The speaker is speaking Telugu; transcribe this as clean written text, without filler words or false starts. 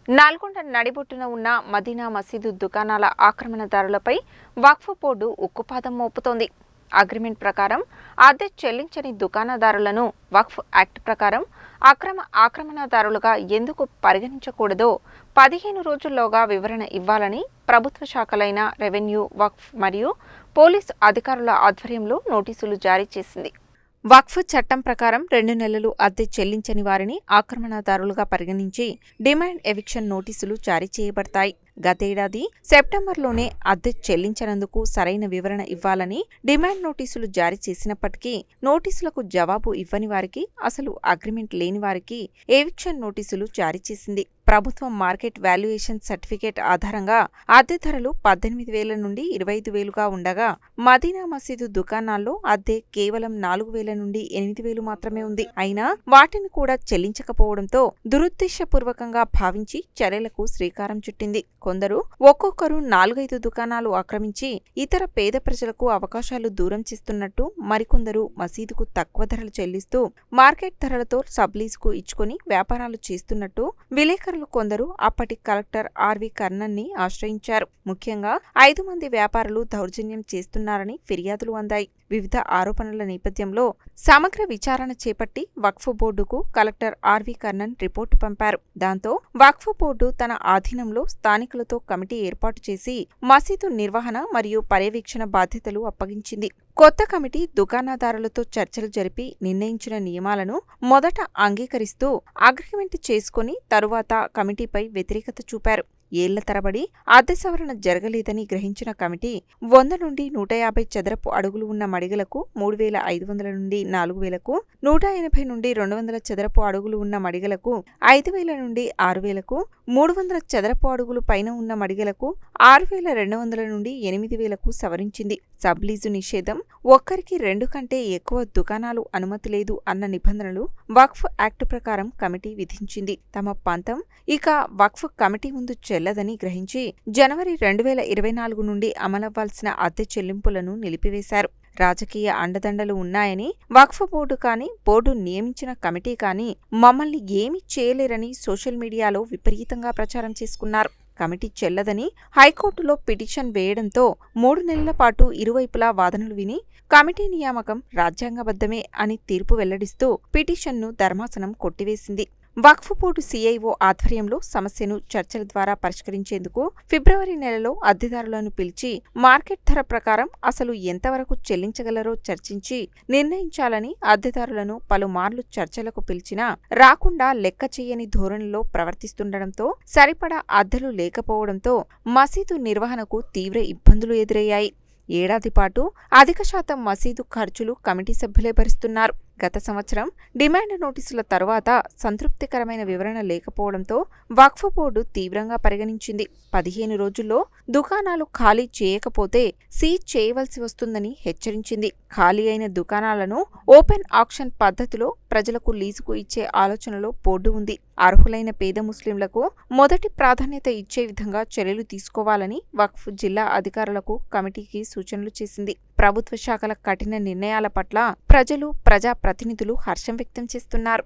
నల్గొండ నడిబొట్టున ఉన్న మదీనా మసీదు దుకాణాల ఆక్రమణదారులపై వక్ఫ్ బోర్డు ఉక్కుపాదం మోపుతోంది. అగ్రిమెంట్ ప్రకారం అద్దె చెల్లించని దుకాణదారులను వక్ఫ్ యాక్ట్ ప్రకారం ఆక్రమణదారులుగా ఎందుకు పరిగణించకూడదో 15 రోజుల్లోగా వివరణ ఇవ్వాలని ప్రభుత్వ శాఖలైన రెవెన్యూ, వక్ఫ్ మరియు పోలీసు అధికారుల ఆధ్వర్యంలో నోటీసులు జారీ చేసింది. వక్ఫ్ చట్టం ప్రకారం 2 నెలలు అద్దె చెల్లించని వారిని ఆక్రమణదారులుగా పరిగణించి డిమాండ్ ఎవిక్షన్ నోటీసులు జారీ చేయబడతాయి. గతేడాది సెప్టెంబర్లోనే అద్దె చెల్లించనందుకు సరైన వివరణ ఇవ్వాలని డిమాండ్ నోటీసులు జారీ చేసినప్పటికీ నోటీసులకు జవాబు ఇవ్వని వారికి, అసలు అగ్రిమెంట్ లేని వారికి ఎవిక్షన్ నోటీసులు జారీ చేసింది. ప్రభుత్వం మార్కెట్ వాల్యుయేషన్ సర్టిఫికేట్ ఆధారంగా అద్దె ధరలు 18,000 నుండి 25,000గా ఉండగా మదీనా మసీదు దుకాణాల్లో అద్దె కేవలం 4,000 నుండి 8,000 మాత్రమే ఉంది. అయినా వాటిని కూడా చెల్లించకపోవడంతో దురుద్దేశపూర్వకంగా భావించి చర్యలకు శ్రీకారం చుట్టింది. కొందరు ఒక్కొక్కరు 4-5 దుకాణాలు ఆక్రమించి ఇతర పేద ప్రజలకు అవకాశాలు దూరం చేస్తున్నట్టు, మరికొందరు మసీదుకు తక్కువ ధరలు చెల్లిస్తూ మార్కెట్ ధరలతో సబ్లీజుకు ఇచ్చుకొని వ్యాపారాలు చేస్తున్నట్టు విలేకరులు కొందరు అప్పటి కలెక్టర్ ఆర్వి కర్ణన్ని ఆశ్రయించారు. ముఖ్యంగా 5 మంది వ్యాపారులు దౌర్జన్యం చేస్తున్నారని ఫిర్యాదులు అందాయి. వివిధ ఆరోపణల నేపథ్యంలో సమగ్ర విచారణ చేపట్టి వక్ఫ్ బోర్డుకు కలెక్టర్ ఆర్వి కర్ణన్ రిపోర్టు పంపారు. దాంతో వక్ఫ్ బోర్డు తన ఆధీనంలో స్థానికులతో కమిటీ ఏర్పాటు చేసి మసీదు నిర్వహణ మరియు పర్యవేక్షణ బాధ్యతలు అప్పగించింది. కొత్త కమిటీ దుకాణదారులతో చర్చలు జరిపి నిర్ణయించిన నియమాలను మొదట అంగీకరిస్తూ అగ్రిమెంట్ చేసుకుని తరువాత కమిటీపై వ్యతిరేకత చూపారు. ఏళ్ల తరబడి అద్దె సవరణ జరగలేదని గ్రహించిన కమిటీ 100 నుండి 150 చదరపు అడుగులు ఉన్న మడిగలకు 3,500 నుండి 4,000కు, 180 నుండి 200 చదరపు అడుగులు ఉన్న మడిగలకు 5,000 నుండి 6,000కు, 300 చదరపు అడుగులు పైన ఉన్న మడిగలకు 6,200 నుండి 8,000కు సవరించింది. సబ్లీజు నిషేధం, ఒక్కరికి 2 కంటే ఎక్కువ దుకాణాలు అనుమతి లేదు అన్న నిబంధనలు వక్ఫ్ యాక్ట్ ప్రకారం కమిటీ విధించింది. తమ పంతం ఇక వక్ఫ్ కమిటీ ముందు చెల్లదని గ్రహించి జనవరి 2024 నుండి అమలవ్వాల్సిన అద్దె చెల్లింపులను నిలిపివేశారు. రాజకీయ అండదండలు ఉన్నాయని వక్ఫ్ బోర్డు కానీ, బోర్డు నియమించిన కమిటీ కానీ మమ్మల్ని ఏమీ చేయలేరని సోషల్ మీడియాలో విపరీతంగా ప్రచారం చేసుకున్నారు. కమిటీ చెల్లదని హైకోర్టులో పిటిషన్ వేయడంతో 3 నెలల పాటు ఇరువైపులా వాదనలు విని కమిటీ నియామకం రాజ్యాంగబద్ధమే అని తీర్పు వెల్లడిస్తూ పిటిషన్ను ధర్మాసనం కొట్టివేసింది. వక్ఫ్ బోర్డు సిఐఓ ఆధ్వర్యంలో సమస్యను చర్చల ద్వారా పరిష్కరించేందుకు ఫిబ్రవరి నెలలో అద్దెదారులను పిలిచి మార్కెట్ ధర ప్రకారం అసలు ఎంతవరకు చెల్లించగలరో చర్చించి నిర్ణయించాలని అద్దెదారులను పలుమార్లు చర్చలకు పిలిచినా రాకుండా లెక్క చేయని ధోరణిలో ప్రవర్తిస్తుండటంతో సరిపడా అద్దెలు లేకపోవడంతో మసీదు నిర్వహణకు తీవ్ర ఇబ్బందులు ఎదురయ్యాయి. ఏడాది పాటు అధిక శాతం మసీదు ఖర్చులు కమిటీ సభ్యులే భరిస్తున్నారు. గత సంవత్సరం డిమాండ్ నోటీసుల తరువాత సంతృప్తికరమైన వివరణ లేకపోవడంతో వక్ఫ్ బోర్డు తీవ్రంగా పరిగణించింది. 15 రోజుల్లో దుకాణాలు ఖాళీ చేయకపోతే సీజ్ చేయవలసి వస్తుందని హెచ్చరించింది. ఖాళీ అయిన దుకాణాలను ఓపెన్ ఆక్షన్ పద్ధతిలో ప్రజలకు లీజుకు ఇచ్చే ఆలోచనలో బోర్డు ఉంది. అర్హులైన పేద ముస్లింలకు మొదటి ప్రాధాన్యత ఇచ్చే విధంగా చర్యలు తీసుకోవాలని వక్ఫ్ జిల్లా అధికారులకు కమిటీకి సూచనలు చేసింది. ప్రభుత్వ శాఖల కఠిన నిర్ణయాల పట్ల ప్రజలు, ప్రజాప్రతినిధులు హర్షం వ్యక్తం చేస్తున్నారు.